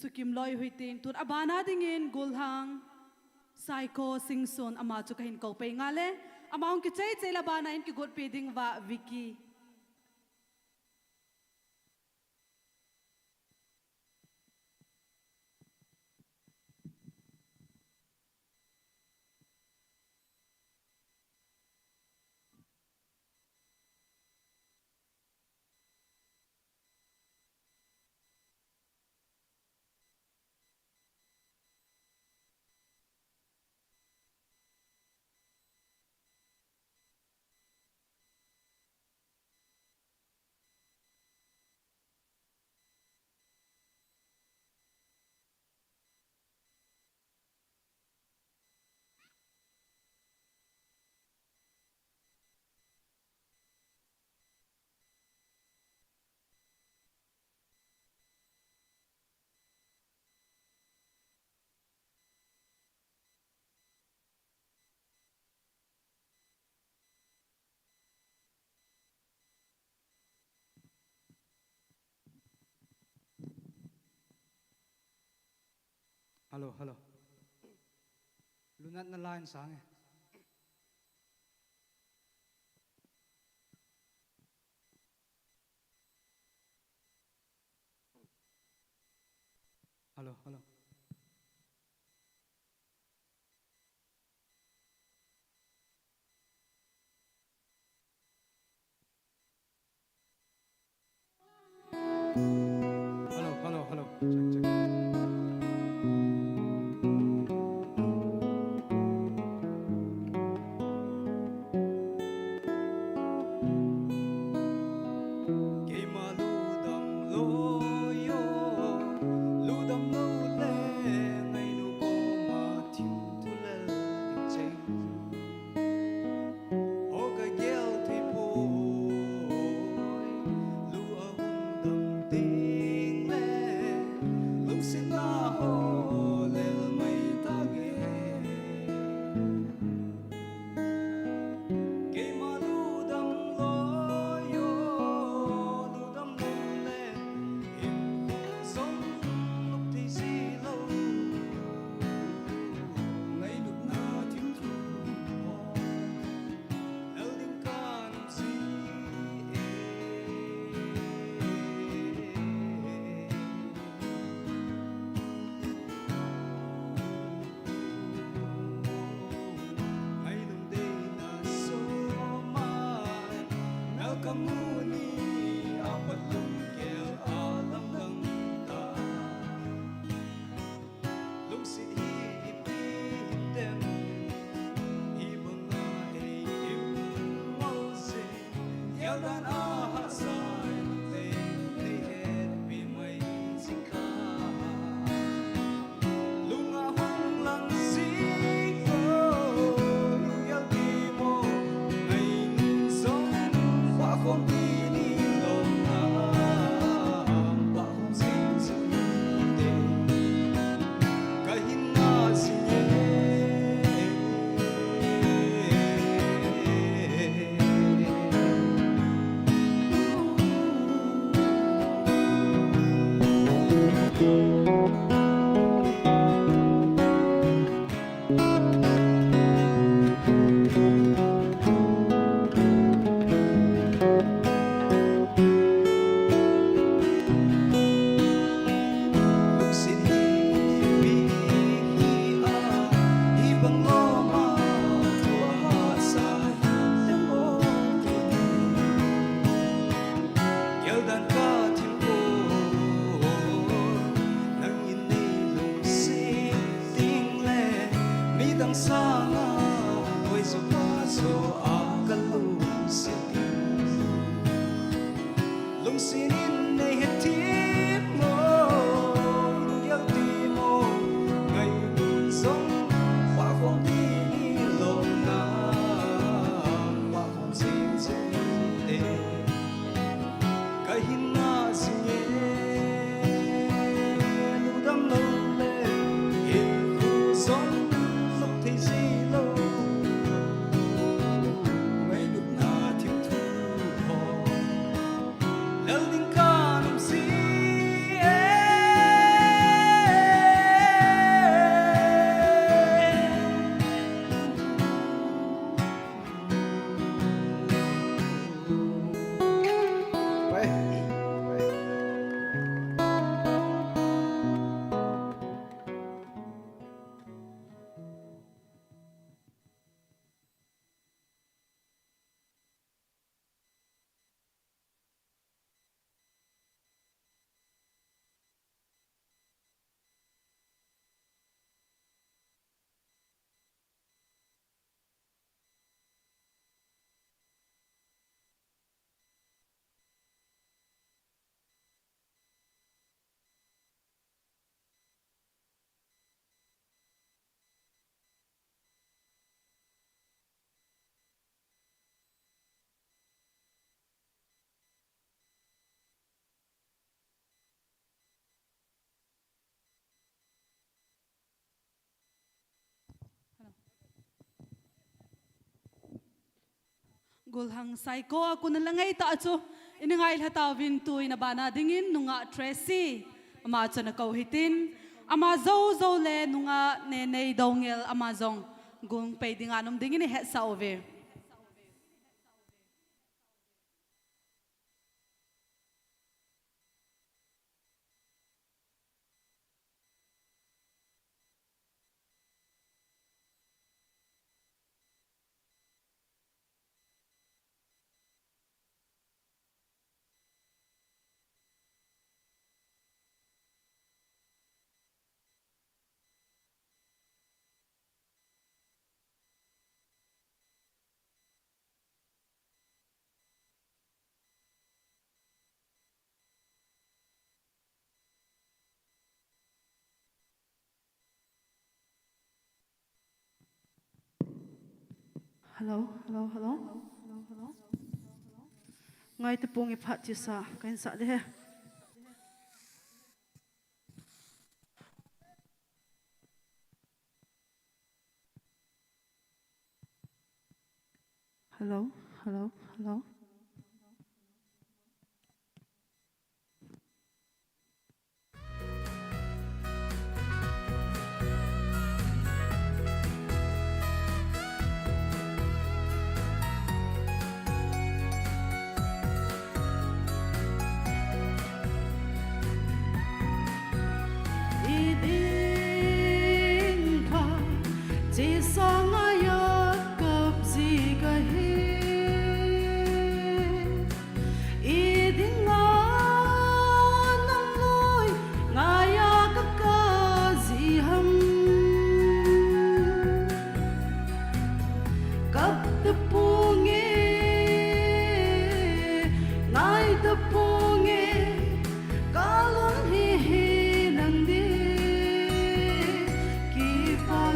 sukim loi huitin tun abana dingin gulhang psycho singson ama chu kahin ko pe ngale amaung ki chei chei labana in ki god pe ding wa wiki Hello, hello. Lunat na line sang eh. Hello, hello. Hello, hello, hello. Check, check. gulhang psycho kun langai ta chu inangai hata win tu ina bana dingin nunga Tracy ama chana kau hitin ama zo zo le nunga ne nei dongel ama zong gung pe dinga num dingin he sa ove hello ngai te pung iphat chi sa kain sa de he hello chỉ sang ai gặp gì cả iding nam lối ngaya các gì hâm cấp tập nghe ngài tập nghe cả luôn hi nang đi kỳ pa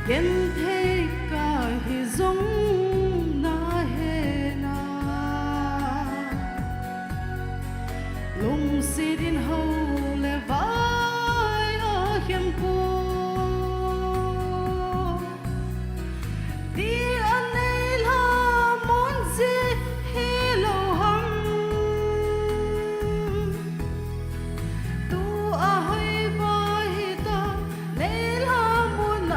kiến thế cả hi giống na he na lung si din hậu le vai ở hiền cô đi anh ấy là muốn gì hi lâu hằng tu a hơi vai ta lấy là muốn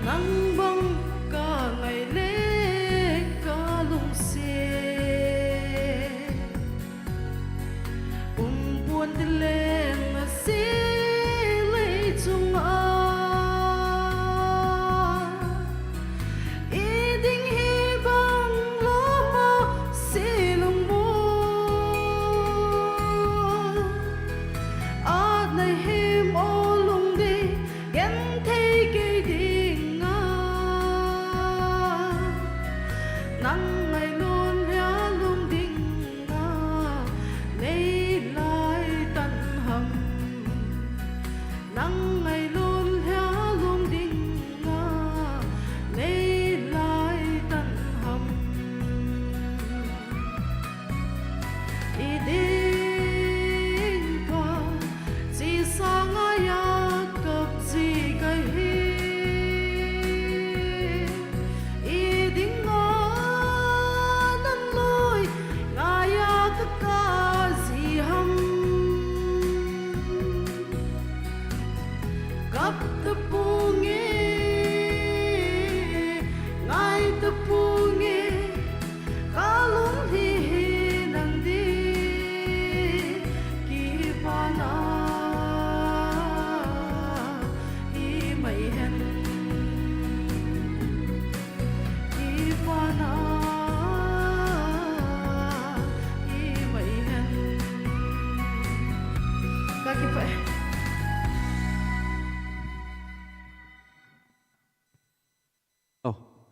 nắng băng cả ngày lễ cả lung xe buồn tin lên mà xí lấy chung ý định hy vọng lúa mơ xí lung mua này hiểm ô lung đi ghen thấy cái đi nắng ngày luôn hé luôn đinh lấy lại tận hầm nắng ngày luôn hé luôn đinh lấy lại tận hầm đi đến qua chỉ sang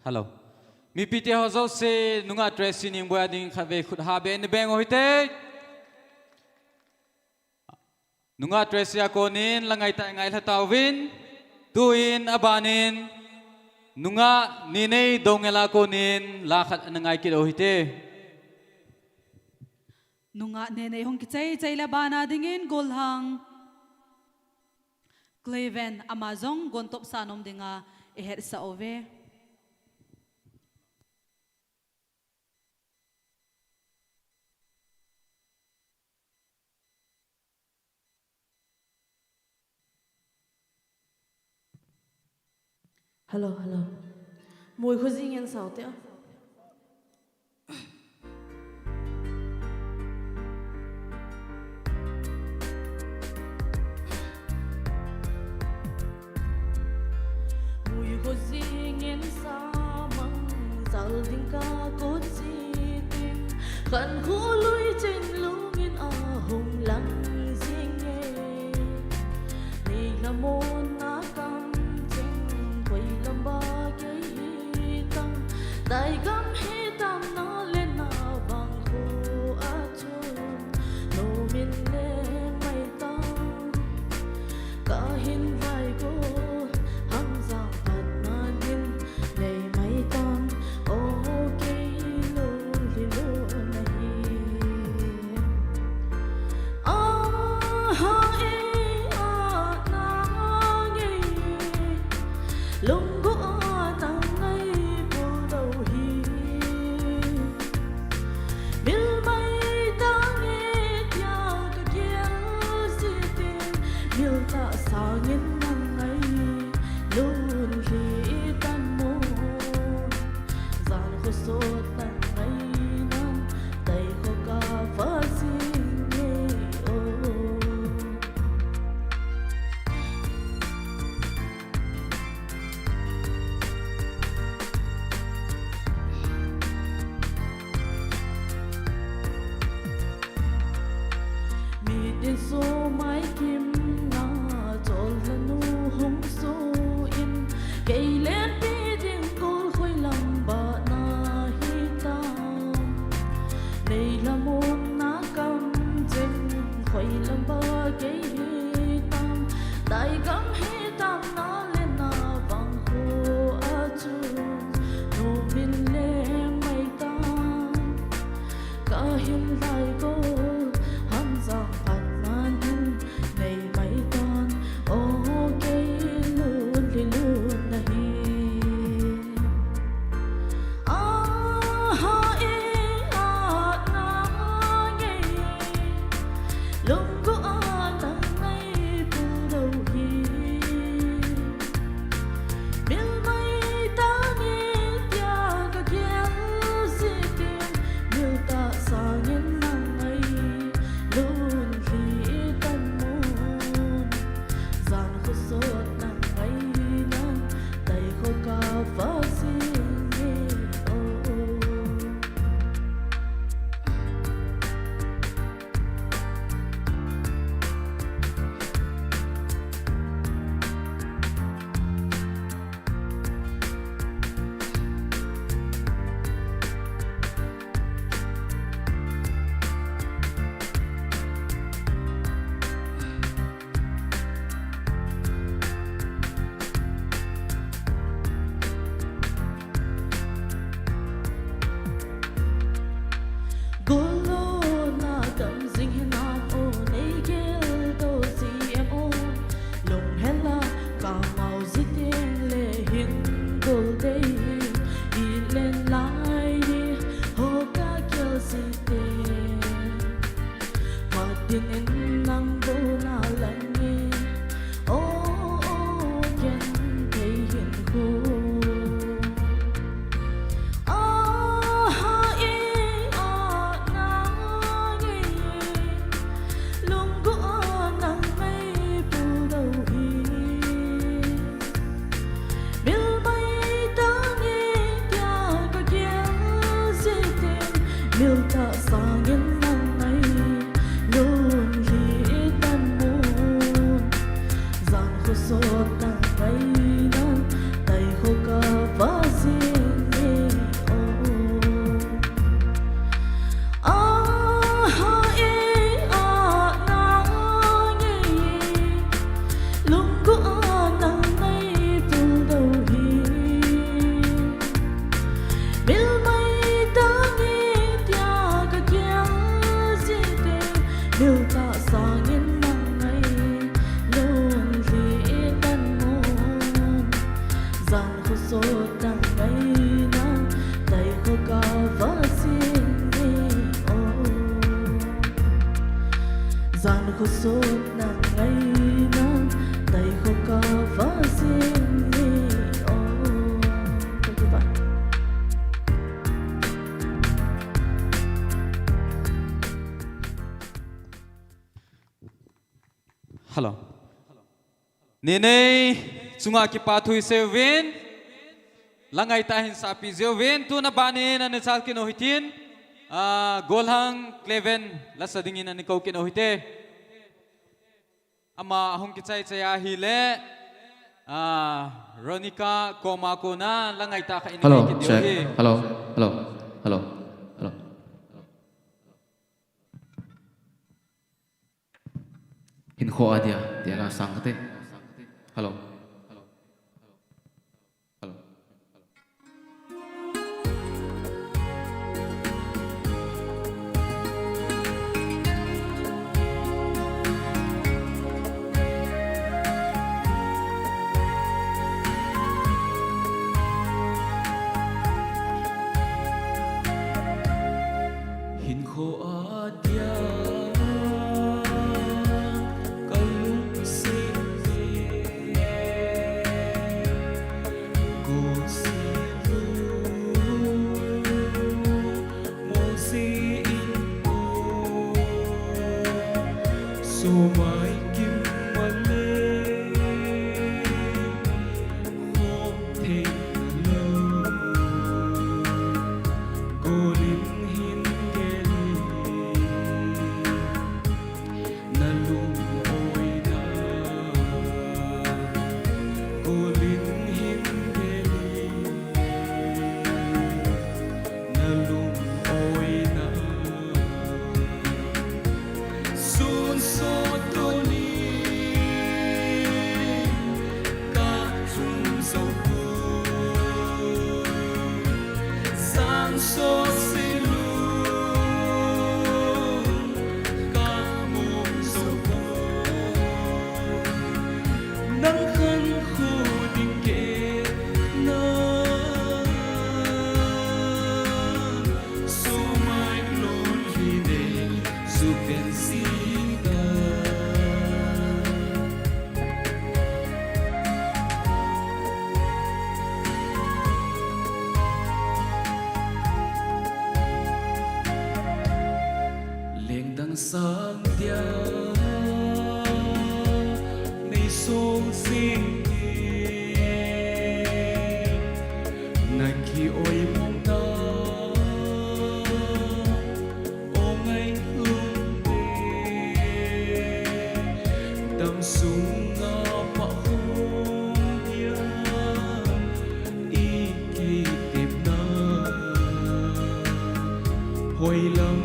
hello mi pite ho zo se nunga dressing ning boya ding khave khut ha be ne beng hoite nunga dressya konin langai ta ngai la tawin tuin abanin nunga ninei dongela konin la khat nangai ki hoite nunga nenei hong kichai chai la bana dingin golhang Cleven Amazon gontop sanom dinga eher sa ove hello hello mùi khô gì nghe sao thế mùi khô gì nghe sao măng dal đinh ca cốt gì tim khăn khu lui trên lũ nghiên à hùng lăng gì nghe đây là môn na cam quay lâm ba cái tăng đại gam hi tam nó lên na vàng khô á chôn nô min lên mây tăng cả hin vai cô hăng giang phật na din lệ mây tăng ô cây lô li lô này ha e na nghe lung có nắng ngay vô đầu hi bil bay ta nghe theo cái kia gì tiền bil ta sao nhìn nắng ngay luôn khi tan môn gian khó sốt nắng ngay nắng tay khó cả phá gì nghe ô mi đến số mái kim na chol là nu hong số in cây lên đi điên côn khơi lòng bà na hi tam này là môn na cam trên khơi lòng bà cây hi tam đại gam hi tam na lên na vàng khô á chun nô min lên mây tam cả hiên lại cô hăng giang phật nan hin này mây tan ô cây luôn li luôn này ha e na nghe lung có nắng ngay từ đầu hi bil mây ta nghe theo cái kia gì tiền bil ta sao nhìn nắng ngay luôn khi tan môn gian khó sốt nắng ngay nắng tay khó cả phá gì nghe ô golo na tâm dinh hen nam ô nei gel do si em ô lung hella cả màu dít tiên lệ hin gol day đi lên lại đi hồ ca kêu si tiên hoa tiên en nang bo na lăng nghe ô ô ken thấy hiền khô ha e na nghe lung có nắng mây phủ đầu hi bil bay ta nghe theo cái kia gì tiền bil ta sao nhìn nắng ngay luôn khi tan môn gian khó sốt nắng ngay nắng tay khó cả phá gì sốt nặng ngày nắng tay khó cả phá riêng đi thank you bye. Hello. Nene sunga ki pathui sevin langai ta hin sapi zevin tu na banin an sal ki no hitin golhang kleven lasadingin an ko ki no hite ama hong ki chai chaya hi le Ronica koma ko na langai ta ka Hello, ini ki check. hi Hello, hello, hello, hello. Hin kho adia, dia la sang kate. Hello, hello, hello. Hin kho adia kalung se go si lu mo si in o so mai kim male ho the lu go lin hin so si lu ca mong so po nang khan khu ding ke na so my lonely day so can see the sang tia nay song sing na ki oi mong ta o ngay hương về đam sung nga pa hong tia i ki tiếp na hồi lắm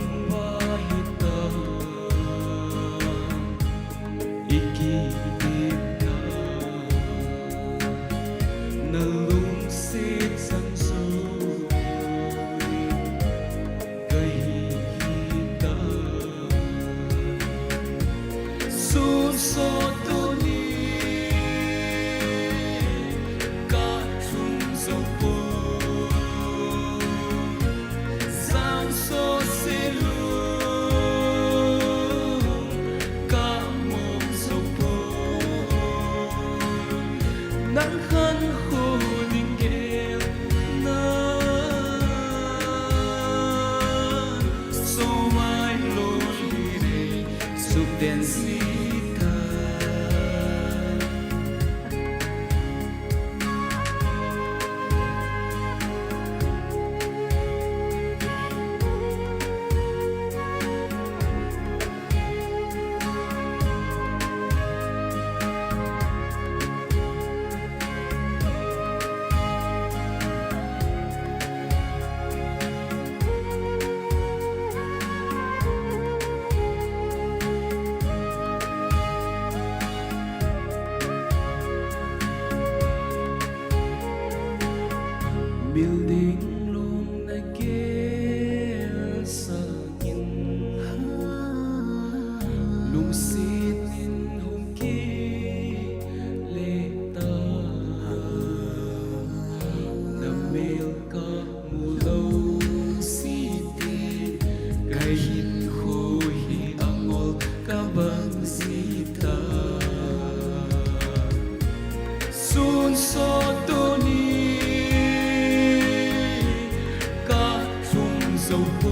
dầu phố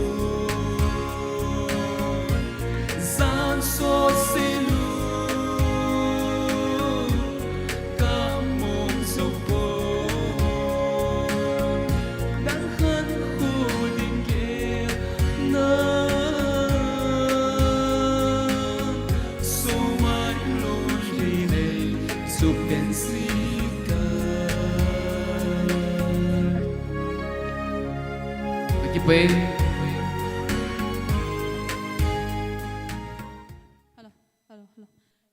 gian so xê lu cả mong dầu phố đang khăn khu đình kia nơ so mai luôn đi này giúp bên si Pay. Hello.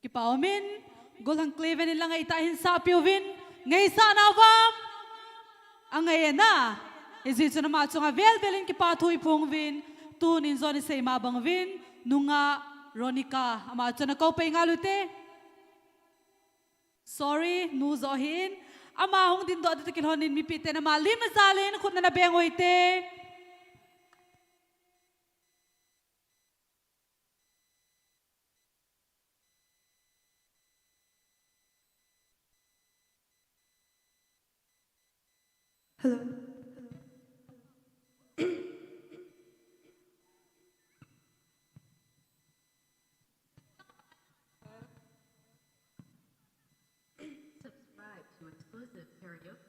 Kipaumin, golang kleven nila ngay tahin sa piovin, ngay sa navam. Ang ngayon na, izitso na matso nga velvelin kipatuy pong vin, tunin zoni sa imabang vin, nunga Ronica, amatso na kaupay nga lute. Sorry, nuzohin. Amahong din do dito kilhonin mipite na malim na salin, kung na nabengoy te. Subscribe to exclusive karaoke.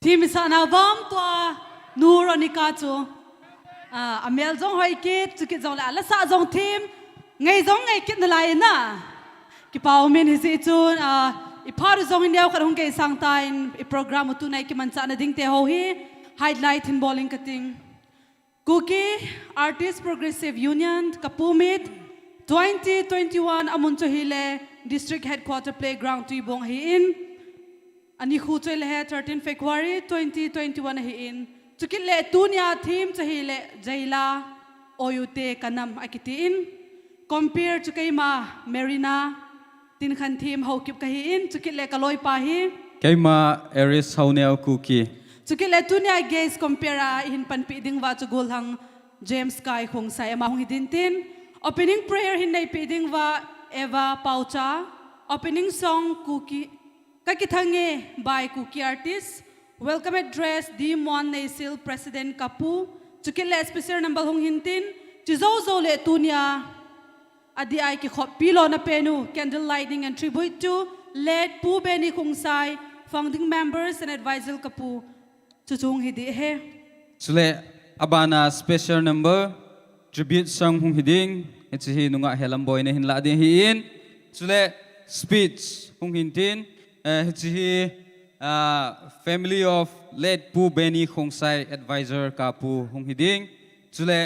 team sana vam tua nur onika chu amel jong hoi kit chu kit jong la sa jong team ngai jong ngai kit na lai na ki pau min hi si chun I par jong in deu karung ke sang tain I program tu nai ki man cha na ding te ho hi highlight in bowling kating Cookie Artist Progressive Union Kapumit 2021 amun cho hile District Headquarter Playground Tuibong hi in ani khu choi le 13 February 2021 hi in chukil le tunia theme cho hile jaila oyute kanam akiti in compare chukai ma Marina tin khan theme ho kip ka hi in chukil le kaloi pa hi Kaima Eris Haunel Cookie. chukil le tunia gaze compare in pan pi ding wa chugol hang James Kai Khongsai ma hong hidin tin opening prayer hin nei pi ding wa Eva Paucha opening song Cookie kakithange by Cookie Artist welcome address D1 Nasil President Kapu chukil le special number hong hintin chizo zo le tunia adi ai ki khop pilo na penu candle lighting and tribute to led Pu Beni Khongsai founding members and advisor Kapu chuchung hidi he Chule abana special number tribute song hung hiding it's hi nunga helam boy na hinla din hi in chule speech hung hintin it's hi family of late Pu Beni Khongsai advisor Kapu hung hiding chule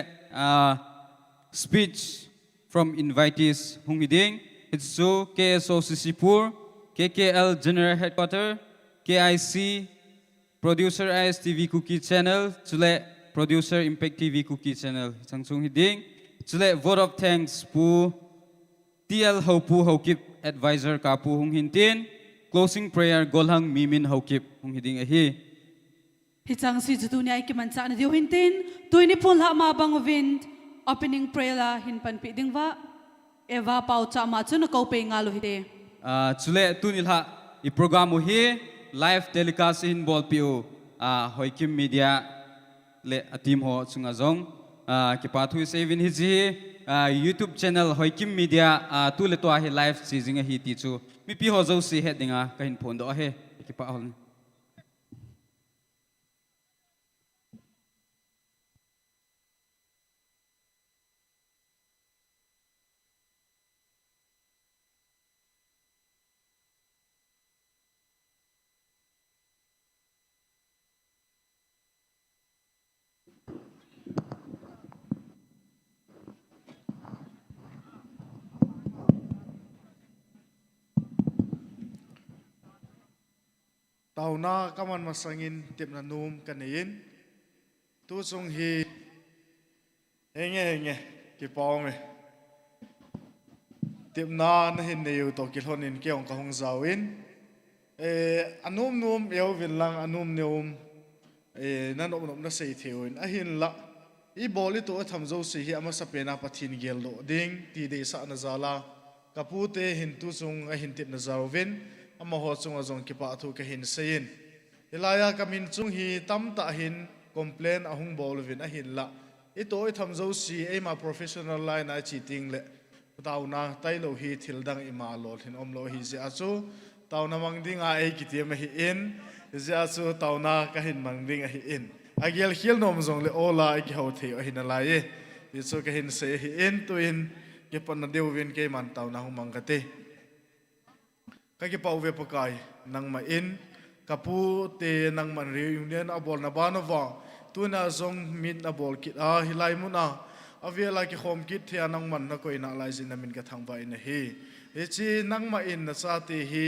speech from invitees hung hiding it's so KSO Sisipur KKL General Headquarter KIC Producer ISTV Cookie Channel, chule Producer Impact TV Cookie Channel, changsung hiding, chule vote of thanks pu TL Hopu Hokip Advisor Kapu hung hintin, closing prayer golhang mimin Hokip hung hiding ahi. hitang si tunia ki man cha na diu hintin tuini pul ha ma bang wind opening prayer la hin pan pi ding wa Eva Paucha ma chu na ko pe ngalu hide Chule tunilha I program hi live telecast in ball piu hoikim media le atim ho chunga zong ki pathu sevin hiji YouTube channel hoikim media tu le to hi live season hi ti chu mi pi ho zo si headinga kahin phone do he ki pa hol tàu na kaman masangin tiệm na num kanin tu sung hi henge ki pao me tiệm na na hin neu to ki honin ke ong ka hong zawin anum num eu vin lang anum neum nan om na sei theoin a hin la I boli to tham zo si hi ama sapena pathin gel do ding ti de sa na zala kapute hin tu sung a hin tip na zawin ama ho chung azong ki pa thu ka hin sein ilaya kamin chung hi tam ta hin complain ahung bolvin a hin la ito I tham zo si e ma professional line a cheating le tauna tailo hi thildang ima lol hin omlo hi ze achu tauna mangding a e kitiam hi in ze achu tauna ka hin mangding a hi in agial hiel nom zong le ola ki ho the hin la ye ichu ka hin se hi in to in ke pan na deuwin ke man tauna hung mangate kaki pauve pakai nang ma in kapu te nang man reunion abol na banova tuna zong min abol kit a hilai muna avela ki khom kit thia nang man na koi na lai jin min ka thang vai na hi echi nang ma in na sa te hi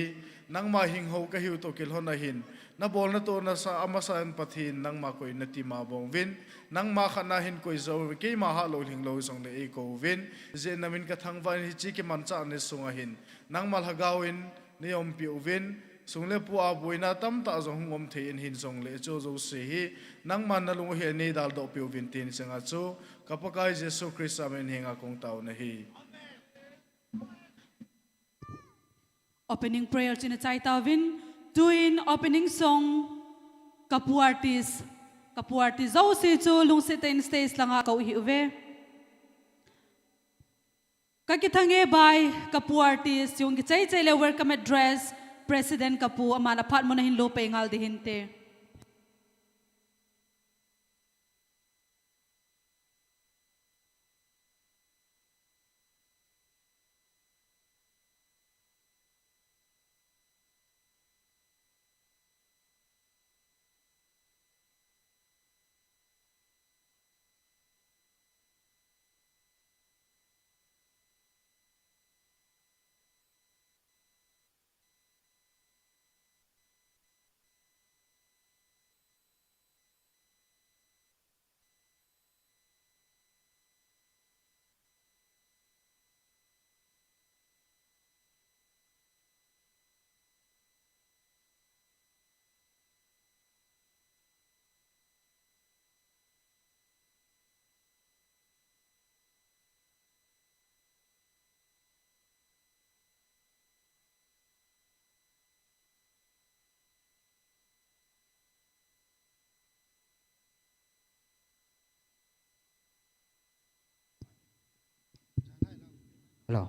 nang ma hing ho ka hiu to kil hon na hin na bol na to na sa amasan pathin nang ma koi na ti ma bong win nang ma khana hin koi zo ke ma ha lo hing lo zong le e ko win je na min ka thang vai hi chi ki man cha ne sunga hin nang mal hagawin niom pi uvin sungle pu a boina tam ta zong ngom the in hin zong le cho zo se hi nang man na lung he ni dal do pi uvin tin sanga chu kapakai jesu christ amen hinga kong tau na hi opening prayer chin chai tawin doing opening song Kapu Artist zo se chu lung se ten stage langa ko hi uve kakithange by Kapu Artist yung chai le welcome address President Kapu amana phat mo na hin lo pe ngal de hinte hello.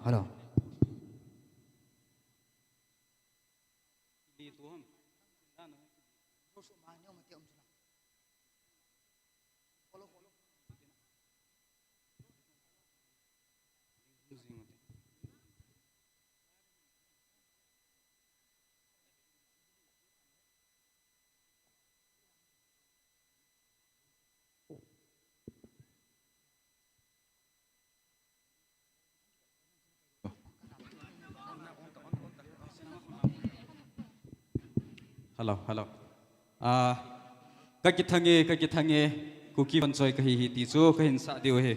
Hello. Các cái thằng nghe, cookie vẫn chơi cái hi tí số cái hình xã điều he.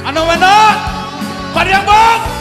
Ano, Pariang Bong!